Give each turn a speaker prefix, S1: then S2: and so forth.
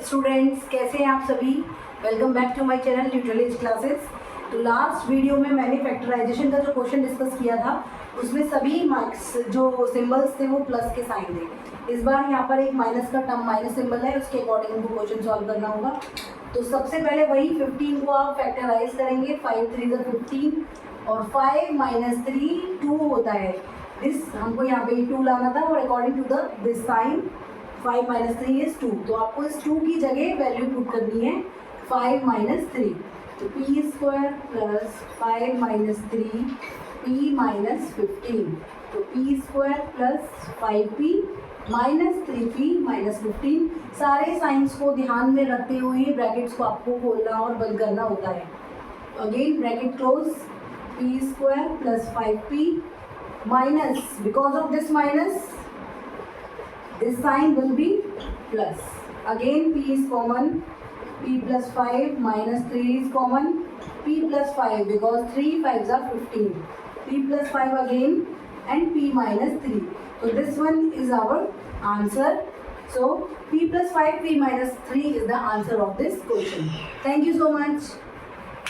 S1: Students, कैसे हैं आप सभी। Welcome back to my channel Tutelage classes. तो लास्ट वीडियो में मैंने फैक्टराइजेशन का जो क्वेश्चन डिस्कस किया था उसमें सभी मार्क्स जो सिंबल्स थे वो प्लस के साइन थे। इस बार यहाँ पर एक माइनस का टर्म माइनस सिंबल है, उसके अकॉर्डिंग हमको क्वेश्चन सॉल्व करना होगा। तो सबसे पहले वही 15 को आप फैक्टराइज करेंगे। 5 3 15 और 5 माइनस 3 2 होता है। दिस हमको यहाँ पे 2 लाना था और according to the this sign 5 minus 3 is 2। तो आपको इस 2 की जगह वैल्यू पुट करनी है 5 माइनस 3। तो P square plus 5 minus 3 P minus 15। तो P square plus 5p minus 3p minus 15। सारे साइंस को ध्यान में रखते हुए ब्रैकेट्स को आपको खोलना और बंद करना होता है। Again bracket close, P square plus 5p minus, because of this minus this sign will be plus. Again p is common, p plus 5 minus 3 is common, p plus 5 because 3 5s are 15, p plus 5 again and p minus 3. So this one is our answer. So p plus 5 p minus 3 is the answer of this question. Thank you so much.